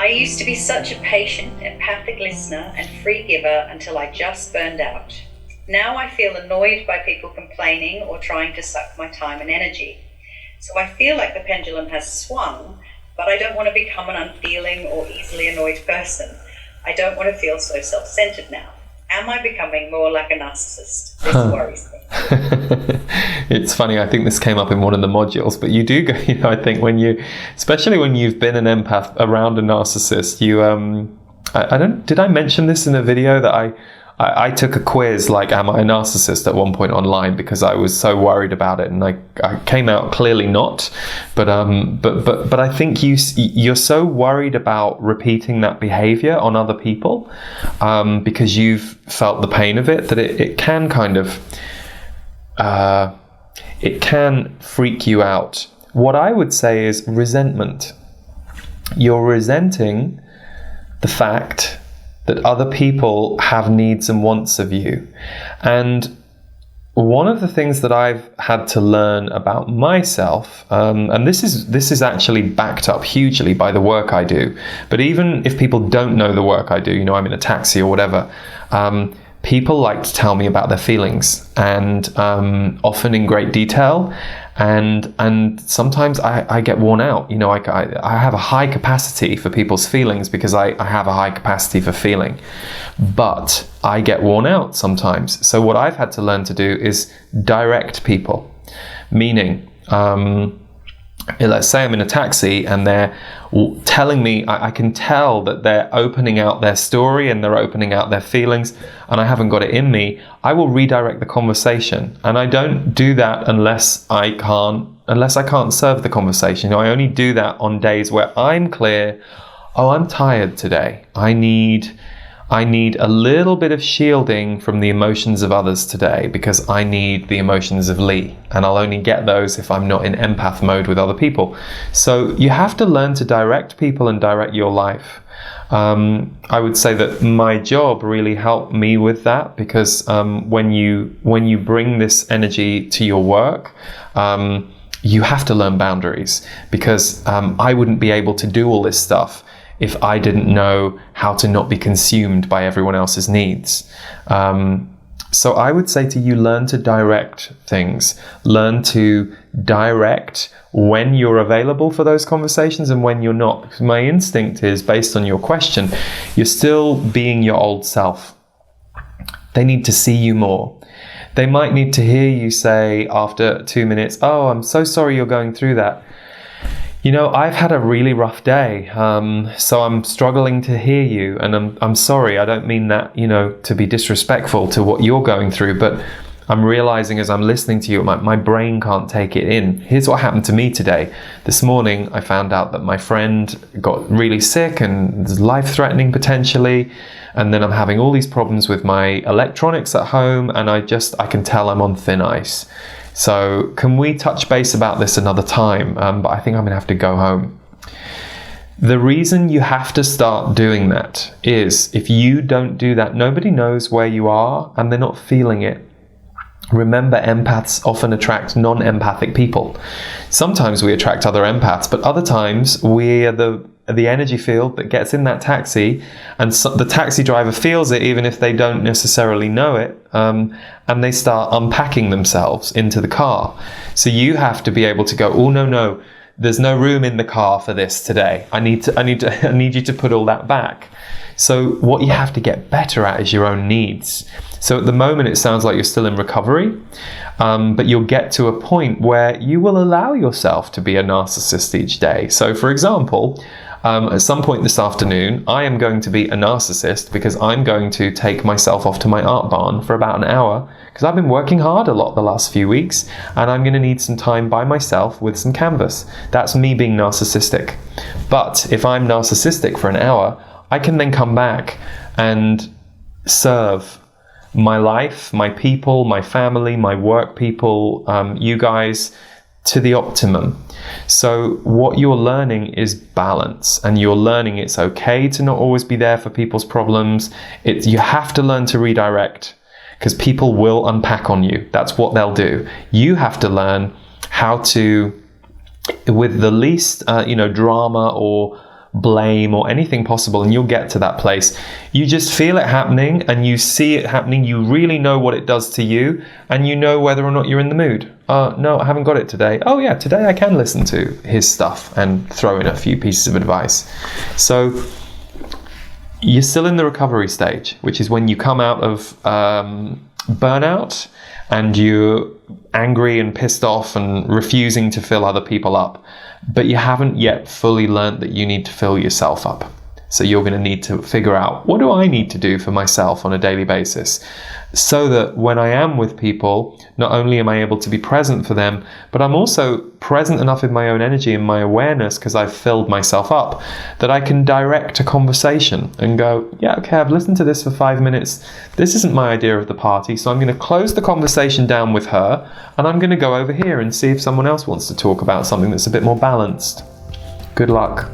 I used to be such a patient, empathic listener and free giver until I just burned out. Now I feel annoyed by people complaining or trying to suck my time and energy. So I feel like the pendulum has swung, but I don't want to become an unfeeling or easily annoyed person. I don't want to feel so self-centered now. Am I becoming more like a narcissist? This worries me. It's funny, I think this came up in one of the modules, but you do go, I think especially when you've been an empath around a narcissist, did I mention this in a video that I took a quiz, like, am I a narcissist at one point online, because I was so worried about it, and I came out clearly not. But I think you're so worried about repeating that behavior on other people, because you've felt the pain of it, that it can kind of it can freak you out. What I would say is resentment. You're resenting the fact that other people have needs and wants of you. And one of the things that I've had to learn about myself, and this is actually backed up hugely by the work I do, but even if people don't know the work I do, I'm in a taxi or whatever, people like to tell me about their feelings, and often in great detail. And sometimes I get worn out. I have a high capacity for people's feelings because I have a high capacity for feeling, but I get worn out sometimes. So what I've had to learn to do is direct people, meaning, let's say I'm in a taxi and they're telling me, I can tell that they're opening out their story and they're opening out their feelings, and I haven't got it in me. I will redirect the conversation, and I don't do that unless I can't serve the conversation. I only do that on days where I'm clear. Oh, I'm tired today. I need a little bit of shielding from the emotions of others today, because I need the emotions of Lee, and I'll only get those if I'm not in empath mode with other people. So you have to learn to direct people and direct your life. I would say that my job really helped me with that, because when you bring this energy to your work, you have to learn boundaries, because I wouldn't be able to do all this stuff if I didn't know how to not be consumed by everyone else's needs. So I would say to you, learn to direct things. Learn to direct when you're available for those conversations and when you're not. Because my instinct is, based on your question, you're still being your old self. They need to see you more. They might need to hear you say after 2 minutes, oh, I'm so sorry you're going through that. I've had a really rough day, so I'm struggling to hear you, and I'm sorry. I don't mean that, to be disrespectful to what you're going through, but I'm realizing as I'm listening to you, my brain can't take it in. Here's what happened to me today. This morning, I found out that my friend got really sick and is life-threatening potentially, and then I'm having all these problems with my electronics at home, and I can tell I'm on thin ice. So can we touch base about this another time? But I think I'm gonna have to go home. The reason you have to start doing that is, if you don't do that, nobody knows where you are and they're not feeling it. Remember, empaths often attract non-empathic people. Sometimes we attract other empaths, but other times we are the energy field that gets in that taxi, and so the taxi driver feels it even if they don't necessarily know it, and they start unpacking themselves into the car. So you have to be able to go, oh no, there's no room in the car for this today. I need you to put all that back. So what you have to get better at is your own needs. So at the moment it sounds like you're still in recovery, but you'll get to a point where you will allow yourself to be a narcissist each day. So for example, at some point this afternoon, I am going to be a narcissist because I'm going to take myself off to my art barn for about an hour, because I've been working hard a lot the last few weeks, and I'm going to need some time by myself with some canvas. That's me being narcissistic. But if I'm narcissistic for an hour, I can then come back and serve my life, my people, my family, my work people, you guys, to the optimum. So what you're learning is balance, and you're learning it's okay to not always be there for people's problems. You have to learn to redirect, because people will unpack on you. That's what they'll do. You have to learn how to, with the least drama or blame or anything possible, and you'll get to that place. You just feel it happening and you see it happening. You really know what it does to you, and you know whether or not you're in the mood. No, I haven't got it today. Oh yeah, today I can listen to his stuff and throw in a few pieces of advice. So you're still in the recovery stage, which is when you come out of burnout and you're angry and pissed off and refusing to fill other people up, but you haven't yet fully learned that you need to fill yourself up. So you're going to need to figure out, what do I need to do for myself on a daily basis, so that when I am with people, not only am I able to be present for them, but I'm also present enough in my own energy and my awareness, because I've filled myself up, that I can direct a conversation and go, yeah, okay, I've listened to this for 5 minutes. This isn't my idea of the party, so I'm going to close the conversation down with her, and I'm going to go over here and see if someone else wants to talk about something that's a bit more balanced. Good luck.